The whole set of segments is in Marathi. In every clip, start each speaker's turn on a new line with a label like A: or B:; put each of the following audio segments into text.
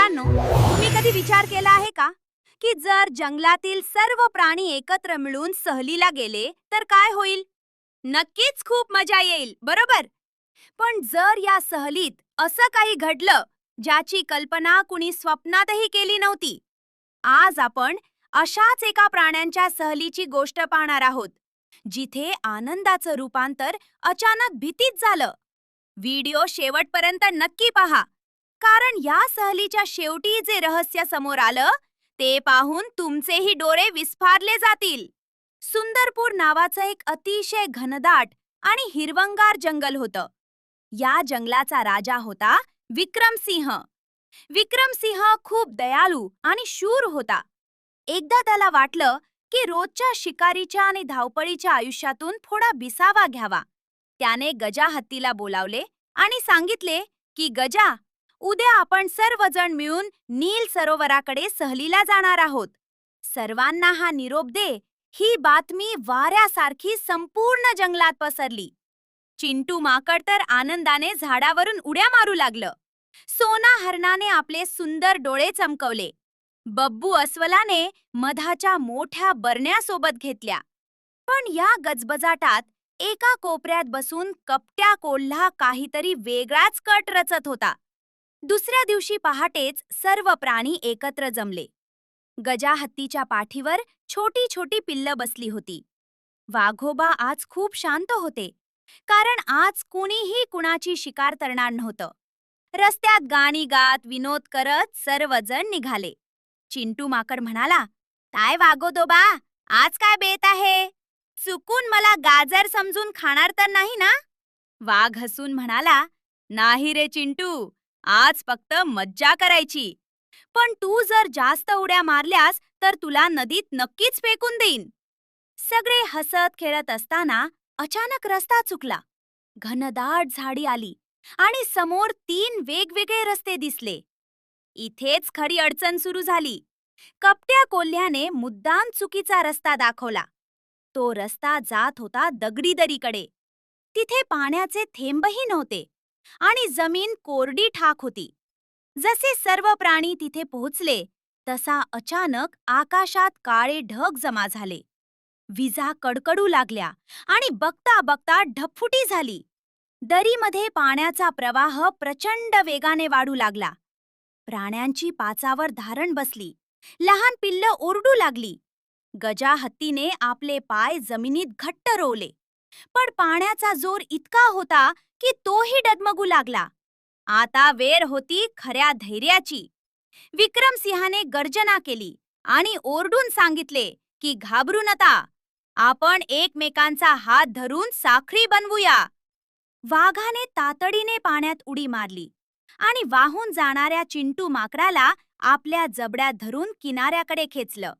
A: मित्रांनो, तुम्ही कधी विचार केला आहे का की जर जंगलातील सर्व प्राणी एकत्र मिळून सहलीला गेले तर काय होईल? नक्कीच खूप मजा येईल, बरोबर? पण जर या सहलीत असं काही घडलं ज्याची कल्पना कुणी स्वप्नातही केली नव्हती, आज आपण अशाच एका प्राण्यांच्या सहलीची गोष्ट पाहणार आहोत, जिथे आनंदाचं रूपांतर अचानक भीतीत झालं. व्हिडिओ शेवटपर्यंत नक्की पहा, कारण या सहलीच्या शेवटी जे रहस्य समोर आलं ते पाहून तुमचेही डोळे विस्फारले जातील. सुंदरपूर नावाचं एक अतिशय घनदाट आणि हिरवंगार जंगल होतं. या जंगलाचा राजा होता विक्रमसिंह. विक्रमसिंह खूप दयाळू आणि शूर होता. एकदा त्याला वाटलं की रोजच्या शिकारीच्या आणि धावपळीच्या आयुष्यातून थोडा विसावा घ्यावा. त्याने गजा हत्तीला बोलावले आणि सांगितले की गजा, उद्या आपण सर्वजण मिळून नील सरोवराकडे सहलीला जाणार आहोत. सर्वांना हा निरोप दे. ही बातमी वाऱ्यासारखी संपूर्ण जंगलात पसरली. चिंटू माकड तर आनंदाने झाडावरून उड्या मारू लागलं. सोना हरणाने आपले सुंदर डोळे चमकवले. बब्बू अस्वलाने मधाच्या मोठ्या बरण्यासोबत घेतल्या. पण या गजबजाटात एका कोपऱ्यात बसून कपट्या कोल्हा काहीतरी वेगळाच कट रचत होता. दुसऱ्या दिवशी पहाटेच सर्व प्राणी एकत्र जमले. गजा हत्तीच्या पाठीवर छोटी छोटी पिल्लं बसली होती. वाघोबा आज खूप शांत होते, कारण आज कुणीही कुणाची शिकार करणार नव्हतं. रस्त्यात गाणी गात विनोद करत सर्वजण निघाले. चिंटू माकड म्हणाला, काय वाघोबा, आज काय बेत आहे? चुकून मला गाजर समजून खाणार तर नाही ना? वाघ हसून म्हणाला, नाही रे चिंटू, आज फक्त मज्जा करायची. पण तू जर जास्त उड्या मारल्यास तर तुला नदीत नक्कीच फेकून देईन. सगळे हसत खेळत असताना अचानक रस्ता चुकला. घनदाट झाडी आली आणि समोर 3 वेगवेगळे रस्ते दिसले. इथेच खरी अडचण सुरू झाली. कपट्या कोल्ह्याने मुद्दाम चुकीचा रस्ता दाखवला. तो रस्ता जात होता दगडी दरीकडे. तिथे पाण्याचे थेंबही नव्हते आणि जमीन कोरडी ठाक होती. जसे सर्व प्राणी तिथे पोहोचले तसा अचानक आकाशात काळे ढग जमा झाले. विजा कडकडू लागल्या आणि बघता बघता ढगफुटी झाली. दरीमध्ये पाण्याचा प्रवाह प्रचंड वेगाने वाढू लागला. प्राण्यांची पाचावर धारण बसली. लहान पिल्लं ओरडू लागली. गजा हत्तीने आपले पाय जमिनीत घट्ट रोवले. पण पाण्याचा जोर इतका होता की तोही डगमगू लागला. आता वेळ होती खऱ्या धैर्याची. विक्रमसिंहाने गर्जना केली आणि ओरडून सांगितले की घाबरू नका, आपण एकमेकांचा हात धरून साखळी बनवूया. वाघाने तातडीने पाण्यात उडी मारली आणि वाहून जाणाऱ्या चिंटू माकडाला आपल्या जबड्यात धरून किनाऱ्याकडे खेचलं.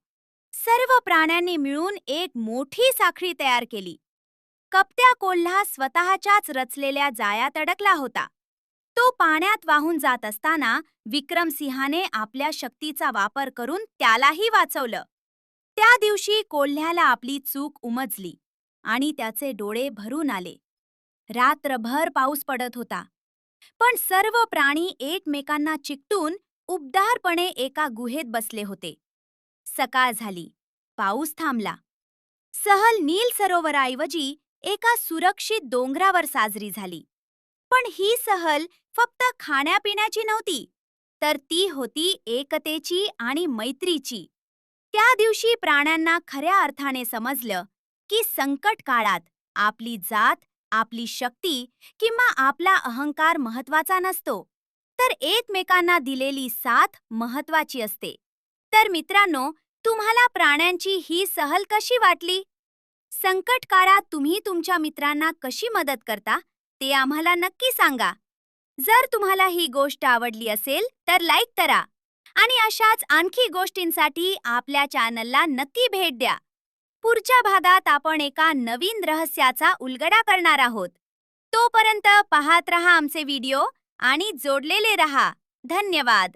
A: सर्व प्राण्यांनी मिळून एक मोठी साखळी तयार केली. कपट्या कोल्हा स्वतःच्याच रचलेल्या जाळ्यात अडकला होता. तो पाण्यात वाहून जात असताना विक्रमसिंहाने आपल्या शक्तीचा वापर करून त्यालाही वाचवलं. त्या दिवशी कोल्ह्याला आपली चूक उमजली आणि त्याचे डोळे भरून आले. रात्रभर पाऊस पडत होता, पण सर्व प्राणी एकमेकांना चिकटून उबदारपणे एका गुहेत बसले होते. सकाळ झाली. पाऊस थांबला. सहल नील सरोवराऐवजी एका सुरक्षित डोंगरावर साजरी झाली. पण ही सहल फक्त खाण्यापिण्याची नव्हती, तर ती होती एकतेची आणि मैत्रीची. त्या दिवशी प्राण्यांना खऱ्या अर्थाने समजलं की संकट काळात आपली जात, आपली शक्ती किंवा आपला अहंकार महत्वाचा नसतो, तर एकमेकांना दिलेली साथ महत्वाची असते. तर मित्रांनो, तुम्हाला प्राण्यांची ही सहल कशी वाटली? संकट काळात तुम्ही तुमच्या मित्रांना कशी मदत करता ते आम्हाला नक्की सांगा. जर तुम्हाला ही गोष्ट आवडली असेल तर लाईक करा आणि अशाच आणखी गोष्टींसाठी आपल्या चॅनलला नक्की भेट द्या. पुढच्या भागात आपण एका नवीन रहस्याचा उलगडा करणार आहोत. तोपर्यंत पाहत रहा आमचे व्हिडिओ आणि जोडलेले रहा. धन्यवाद.